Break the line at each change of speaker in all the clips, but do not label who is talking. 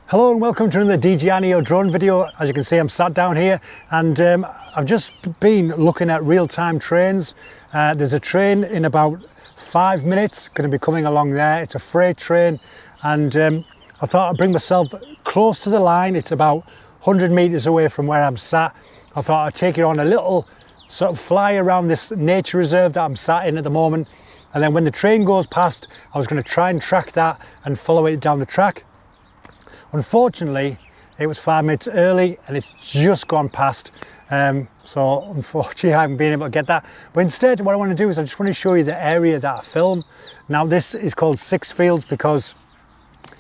Hello and welcome to another DJI Neo Drone video. As you can see, I'm sat down here and I've just been looking at real-time trains. There's a train in about 5 minutes going to be coming along there. It's a freight train and I thought I'd bring myself close to the line. It's about 100 meters away from where I'm sat. I thought I'd take you on a little sort of fly around this nature reserve that I'm sat in at the moment. And then when the train goes past, I was going to try and track that and follow it down the track. Unfortunately, it was 5 minutes early and it's just gone past. So unfortunately, I haven't been able to get that. But instead, what I want to do is I just want to show you the area that I film. Now, this is called Six Fields because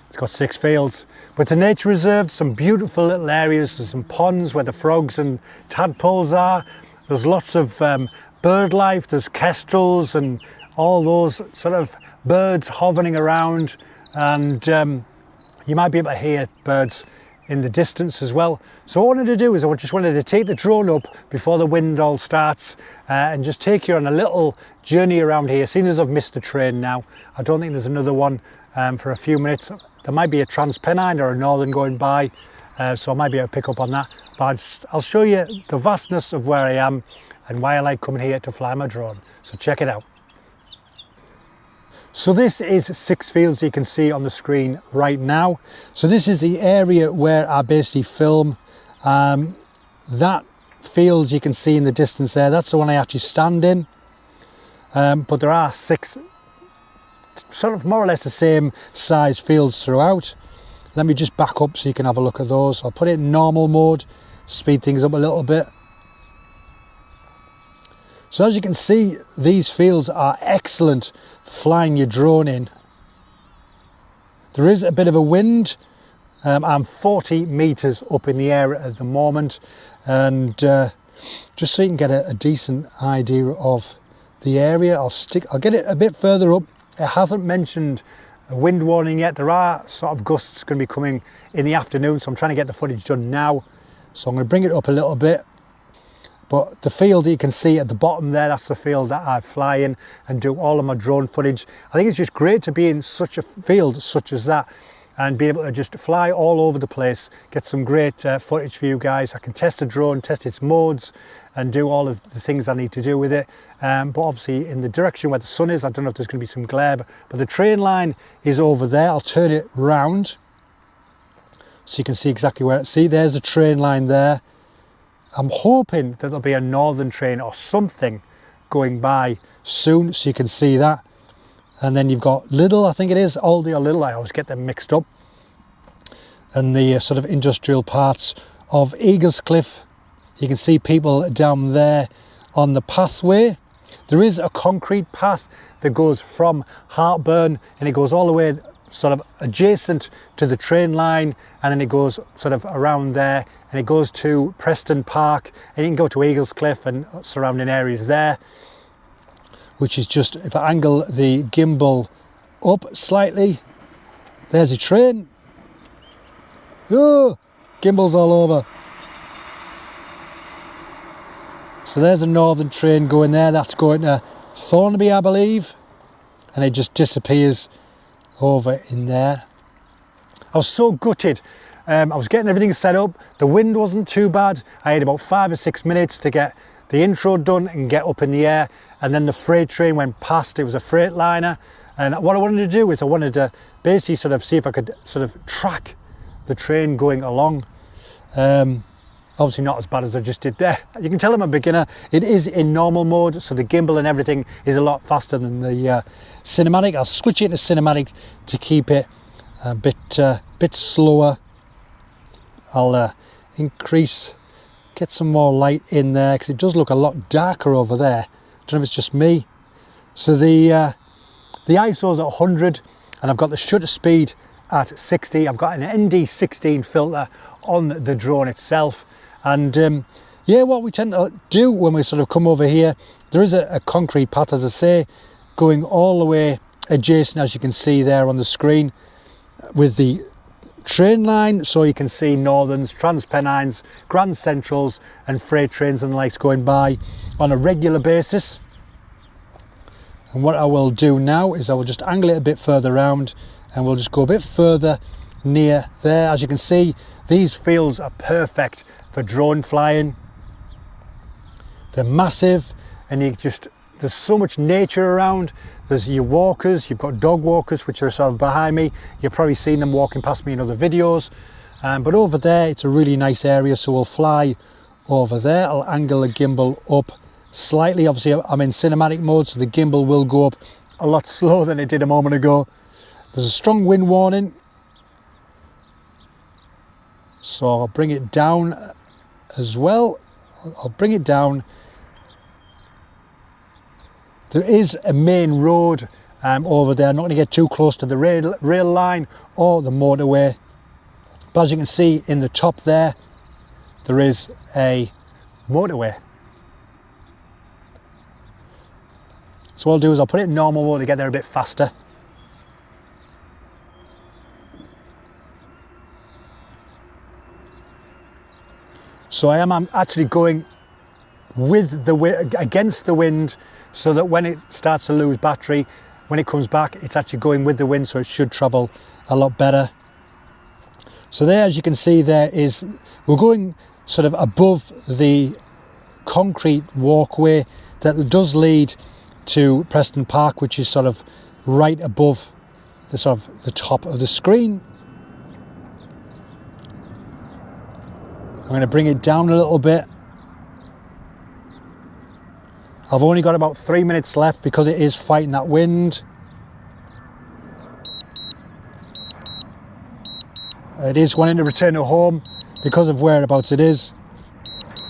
it's got 6 fields. But it's a nature reserve, some beautiful little areas. There's some ponds where the frogs and tadpoles are. There's lots of bird life. There's kestrels and all those sort of birds hovering around. And you might be able to hear birds in the distance as well. So what I wanted to do is I just wanted to take the drone up before the wind all starts and just take you on a little journey around here. Seeing as I've missed the train now, I don't think there's another one for a few minutes. There might be a Transpennine or a Northern going by, so I might be able to pick up on that. But I'll show you the vastness of where I am and why I like coming here to fly my drone. So check it out. So this is 6 fields you can see on the screen right now. So this is the area where I basically film. That field you can see in the distance there, that's the one I actually stand in. But there are 6 sort of more or less the same size fields throughout. Let me just back up so you can have a look at those. I'll put it in normal mode, speed things up a little bit. So as you can see, these fields are excellent for flying your drone in. There is a bit of a wind. I'm 40 meters up in the air at the moment, and just so you can get a decent idea of the area, I'll get it a bit further up. It hasn't mentioned a wind warning yet. There are sort of gusts going to be coming in the afternoon, so I'm trying to get the footage done now. So I'm going to bring it up a little bit. But the field you can see at the bottom there, that's the field that I fly in and do all of my drone footage. I think it's just great to be in such a field such as that and be able to just fly all over the place, get some great footage for you guys. I can test the drone, test its modes and do all of the things I need to do with it. But obviously in the direction where the sun is, I don't know if there's going to be some glare, but the train line is over there. I'll turn it round so you can see exactly where see, there's the train line there. I'm hoping that there'll be a northern train or something going by soon so you can see that. And then you've got Lidl, I think it is, Aldi or Lidl, I always get them mixed up. And the sort of industrial parts of Eaglescliffe. You can see people down there on the pathway. There is a concrete path that goes from Heartburn and it goes all the way sort of adjacent to the train line, and then it goes sort of around there and it goes to Preston Park, and you can go to Eaglescliffe and surrounding areas there, which is just, if I angle the gimbal up slightly, there's a train. Oh, gimbal's all over. So there's a northern train going there. That's going to Thornaby, I believe, and it just disappears over in there. I was so gutted. I was getting everything set up. The wind wasn't too bad. I had about 5 or 6 minutes to get the intro done and get up in the air, and then the freight train went past. It was a freight liner, and what I wanted to do is I wanted to basically sort of see if I could sort of track the train going along. Obviously not as bad as I just did there. You can tell I'm a beginner. It is in normal mode, so the gimbal and everything is a lot faster than the cinematic. I'll switch it to cinematic to keep it a bit slower. I'll increase, get some more light in there because it does look a lot darker over there. I don't know if it's just me. So the ISO's at 100 and I've got the shutter speed at 60. I've got an ND16 filter on the drone itself. And yeah, what we tend to do when we sort of come over here, there is a concrete path, as I say, going all the way adjacent, as you can see there on the screen, with the train line, so you can see Northerns, Transpennines, Grand Centrals and freight trains and the likes going by on a regular basis. And what I will do now is I will just angle it a bit further around and we'll just go a bit further near there. As you can see, these fields are perfect for drone flying. They're massive, and there's so much nature around. There's your walkers, you've got dog walkers, which are sort of behind me. You've probably seen them walking past me in other videos. But over there, it's a really nice area, so we'll fly over there. I'll angle the gimbal up slightly. Obviously, I'm in cinematic mode, so the gimbal will go up a lot slower than it did a moment ago. There's a strong wind warning, so I'll bring it down as well. I'll bring it down. There is a main road over there. I'm not going to get too close to the rail line or the motorway. But as you can see in the top there, there is a motorway. So what I'll do is I'll put it in normal mode to get there a bit faster. So I am actually going with the against the wind, so that when it starts to lose battery, when it comes back, it's actually going with the wind, so it should travel a lot better. So there, as you can see, we're going sort of above the concrete walkway that does lead to Preston Park, which is sort of right above the top of the screen. I'm going to bring it down a little bit. I've only got about 3 minutes left because it is fighting that wind. It is wanting to return to home because of whereabouts it is.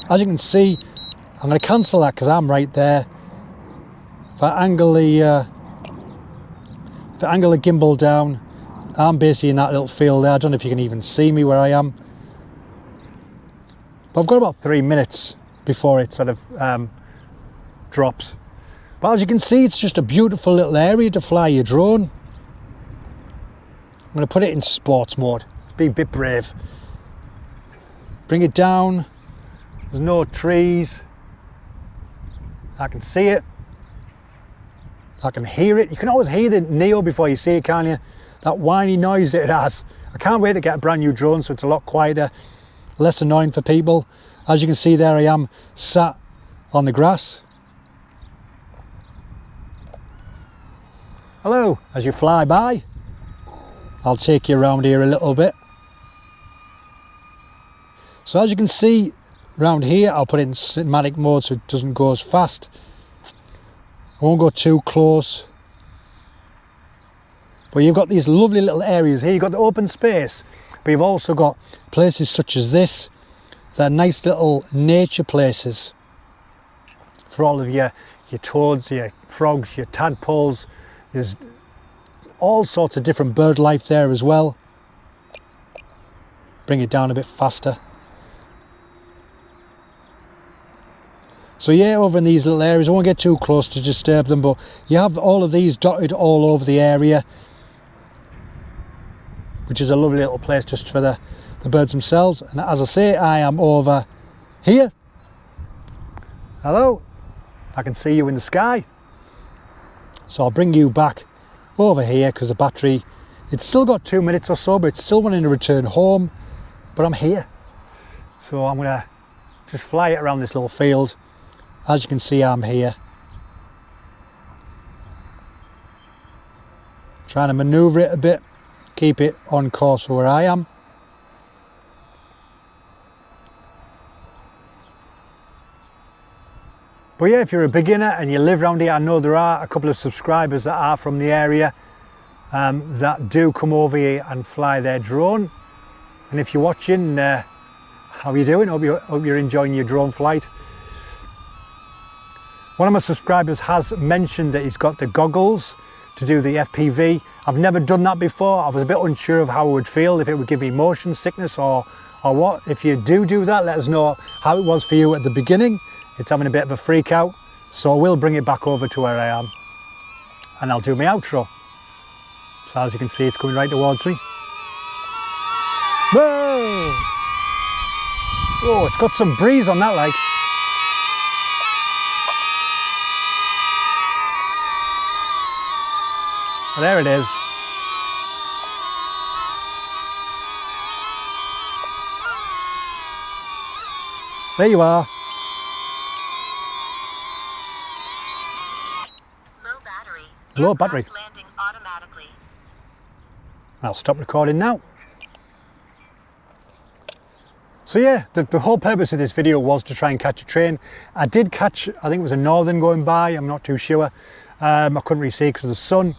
As you can see, I'm going to cancel that because I'm right there. If I angle the gimbal down, I'm basically in that little field there. I don't know if you can even see me where I am. But I've got about 3 minutes before it sort of drops. But as you can see, it's just a beautiful little area to fly your drone. I'm going to put it in sports mode. Let's be a bit brave. Bring it down. There's no trees. I can see it. I can hear it. You can always hear the Neo before you see it, can't you? That whiny noise that it has. I can't wait to get a brand new drone so it's a lot quieter, less annoying for people. As you can see, there I am sat on the grass. Hello, as you fly by, I'll take you around here a little bit. So as you can see around here, I'll put it in cinematic mode so it doesn't go as fast. I won't go too close. But you've got these lovely little areas here. You've got the open space, but you've also got places such as this. They're nice little nature places for all of your toads, your frogs, your tadpoles. There's all sorts of different bird life there as well. Bring it down a bit faster. So yeah, over in these little areas, I won't get too close to disturb them, but you have all of these dotted all over the area, which is a lovely little place just for the birds themselves. And as I say, I am over here. Hello, I can see you in the sky. So I'll bring you back over here because the battery, it's still got 2 minutes or so, but it's still wanting to return home, but I'm here. So I'm gonna just fly it around this little field. As you can see, I'm here. Trying to maneuver it a bit, keep it on course for where I am. But yeah, if you're a beginner and you live around here, I know there are a couple of subscribers that are from the area that do come over here and fly their drone. And if you're watching, how are you doing? Hope you're enjoying your drone flight. One of my subscribers has mentioned that he's got the goggles to do the FPV. I've never done that before. I was a bit unsure of how it would feel, if it would give me motion sickness or what. If you do that, let us know how it was for you at the beginning. It's having a bit of a freak out, so we'll bring it back over to where I am and I'll do my outro. So as you can see, it's coming right towards me. Whoa! Oh, it's got some breeze on that, like. There it is. There you are.
Low battery.
Low battery.
Aircraft landing automatically.
I'll stop recording now. So yeah, the whole purpose of this video was to try and catch a train. I did catch, I think it was a northern going by, I'm not too sure. I couldn't really see because of the sun,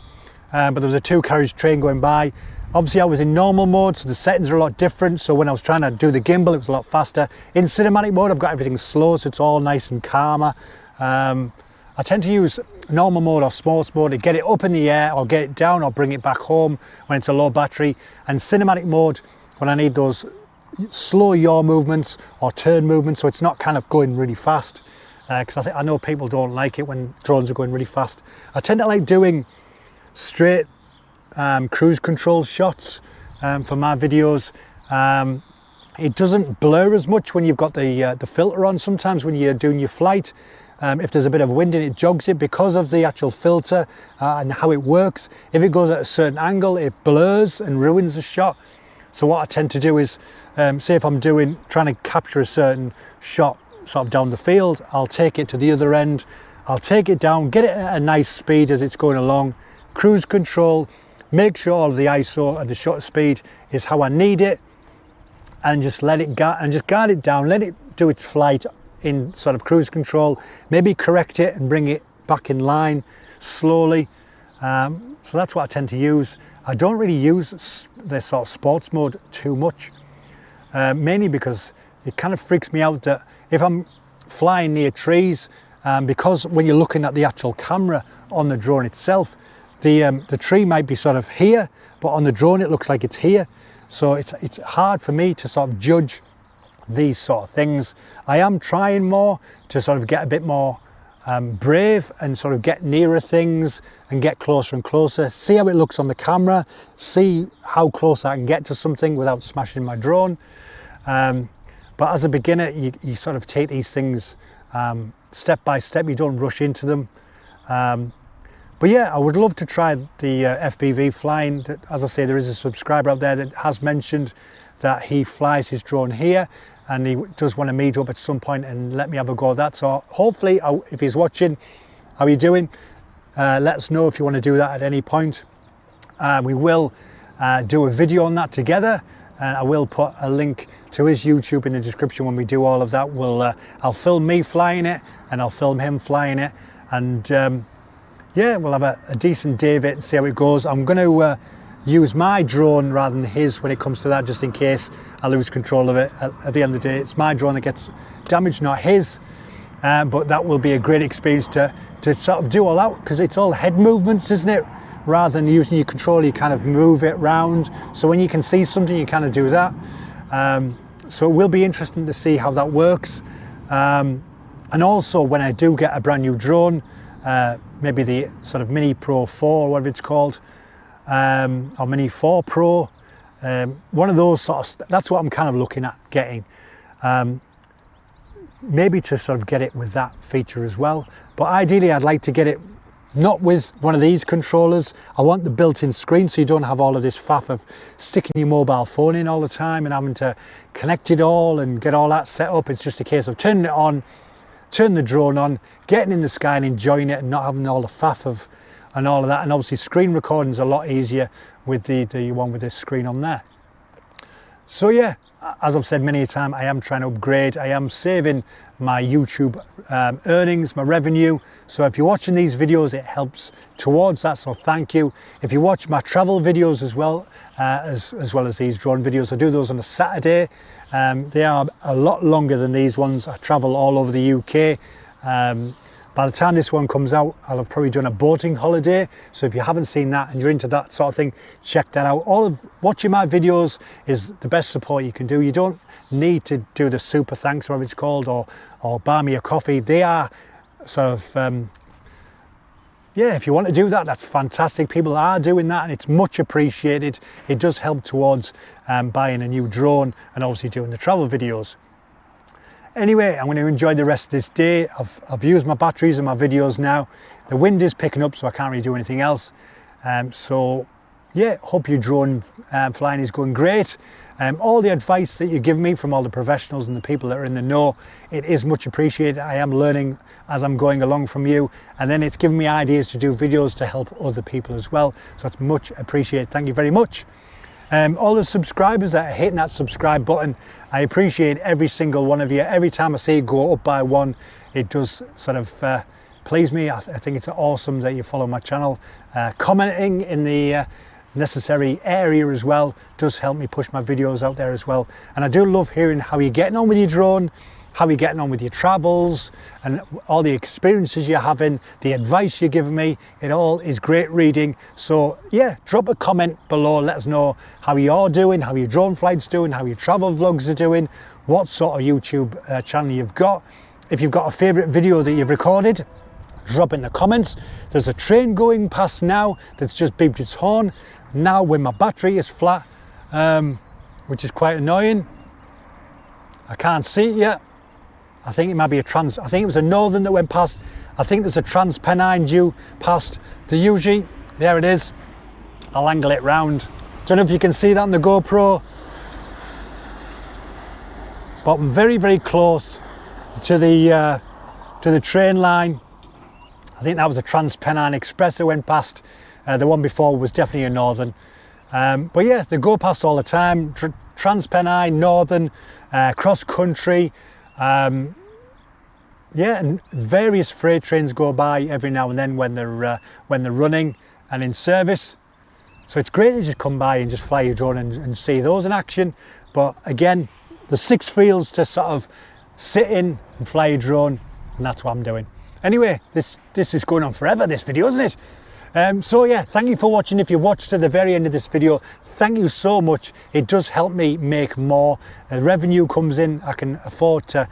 but there was a 2-carriage train going by. Obviously I was in normal mode, so the settings are a lot different. So when I was trying to do the gimbal, it was a lot faster. In cinematic mode, I've got everything slow, so it's all nice and calmer. I tend to use normal mode or sports mode to get it up in the air or get it down or bring it back home when it's a low battery. And cinematic mode, when I need those slow yaw movements or turn movements, so it's not kind of going really fast, because I know people don't like it when drones are going really fast. I tend to like doing straight cruise control shots for my videos. It doesn't blur as much when you've got the filter on. Sometimes when you're doing your flight, if there's a bit of wind and it jogs it because of the actual filter and how it works. If it goes at a certain angle, it blurs and ruins the shot. So what I tend to do is, say if I'm trying to capture a certain shot sort of down the field, I'll take it to the other end, I'll take it down, get it at a nice speed as it's going along, cruise control, make sure all of the ISO and the shutter speed is how I need it, and just let it guard it down, let it do its flight in sort of cruise control, maybe correct it and bring it back in line slowly. So that's what I tend to use. I don't really use this sort of sports mode too much, mainly because it kind of freaks me out that if I'm flying near trees, because when you're looking at the actual camera on the drone itself, the tree might be sort of here, but on the drone it looks like it's here. So it's hard for me to sort of judge these sort of things. I am trying more to sort of get a bit more brave and sort of get nearer things and get closer and closer, see how it looks on the camera, see how close I can get to something without smashing my drone. But as a beginner, you sort of take these things step by step, you don't rush into them. But yeah, I would love to try the FPV flying. As I say, there is a subscriber out there that has mentioned that he flies his drone here and he does want to meet up at some point and let me have a go at that. So hopefully, if he's watching, how are you doing? Let us know if you want to do that at any point. We will do a video on that together, and I will put a link to his YouTube in the description when we do all of that. I'll film me flying it and I'll film him flying it, and yeah, we'll have a decent day of it and see how it goes. I'm going to use my drone rather than his when it comes to that, just in case I lose control of it. At the end of the day, it's my drone that gets damaged, not his. But that will be a great experience to sort of do all that, because it's all head movements, isn't it? Rather than using your controller, you kind of move it round. So when you can see something, you kind of do that. So it will be interesting to see how that works. And also when I do get a brand new drone, maybe the sort of Mini Pro 4 or whatever it's called, or Mini 4 Pro, one of those sort of, that's what I'm kind of looking at getting. Maybe to sort of get it with that feature as well. But ideally I'd like to get it not with one of these controllers. I want the built-in screen, so you don't have all of this faff of sticking your mobile phone in all the time and having to connect it all and get all that set up. It's just a case of turning it on, turn the drone on, getting in the sky and enjoying it, and not having all the faff of and all of that. And obviously screen recording is a lot easier with the one with this screen on there. So yeah, as I've said many a time, I am trying to upgrade. I am saving my YouTube earnings, my revenue. So if you're watching these videos, it helps towards that, so thank you. If you watch my travel videos as well as these drone videos, I do those on a Saturday. They are a lot longer than these ones. I travel all over the UK. By the time this one comes out, I'll have probably done a boating holiday. So if you haven't seen that and you're into that sort of thing, check that out. All of watching my videos is the best support you can do. You don't need to do the super thanks, or whatever it's called, or buy me a coffee. They are sort of, yeah, if you want to do that, that's fantastic. People are doing that and it's much appreciated. It does help towards buying a new drone and obviously doing the travel videos. Anyway, I'm going to enjoy the rest of this day. I've used my batteries in my videos now. The wind is picking up, so I can't really do anything else. So yeah, hope your drone flying is going great. All the advice that you give me from all the professionals and the people that are in the know, it is much appreciated. I am learning as I'm going along from you, and then it's given me ideas to do videos to help other people as well. So it's much appreciated. Thank you very much. All the subscribers that are hitting that subscribe button, I appreciate every single one of you. Every time I see it go up by one, it does sort of please me. I think it's awesome that you follow my channel. Commenting in the necessary area as well does help me push my videos out there as well. And I do love hearing how you're getting on with your drone, how you're getting on with your travels, and all the experiences you're having, the advice you're giving me. It all is great reading. So yeah, drop a comment below, let us know how you're doing, how your drone flight's doing, how your travel vlogs are doing, what sort of YouTube channel you've got. If you've got a favorite video that you've recorded, drop in the comments. There's a train going past now that's just beeped its horn now when my battery is flat, which is quite annoying. I can't see it yet. I think it might be I think it was a northern that went past. I think there's a Transpennine due past the UG. There it is. I'll angle it round. Don't know if you can see that on the GoPro, but I'm very, very close to the train line. I think that was a Transpennine Express that went past. The one before was definitely a northern. But yeah, they go past all the time. Transpennine, northern, cross country. Yeah, and various freight trains go by every now and then when they're running and in service. So it's great to just come by and just fly your drone and see those in action. But again, the 6 fields to sort of sit in and fly your drone, and that's what I'm doing. Anyway, this is going on forever, this video, isn't it? So yeah, thank you for watching. If you watched to the very end of this video, thank you so much. It does help me make more. Revenue comes in, I can afford to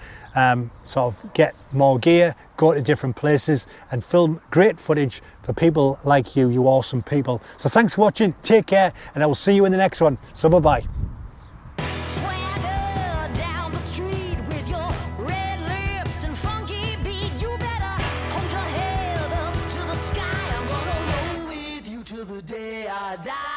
sort of get more gear, go to different places and film great footage for people like you awesome people. So thanks for watching, take care, and I will see you in the next one. So bye-bye.
Die.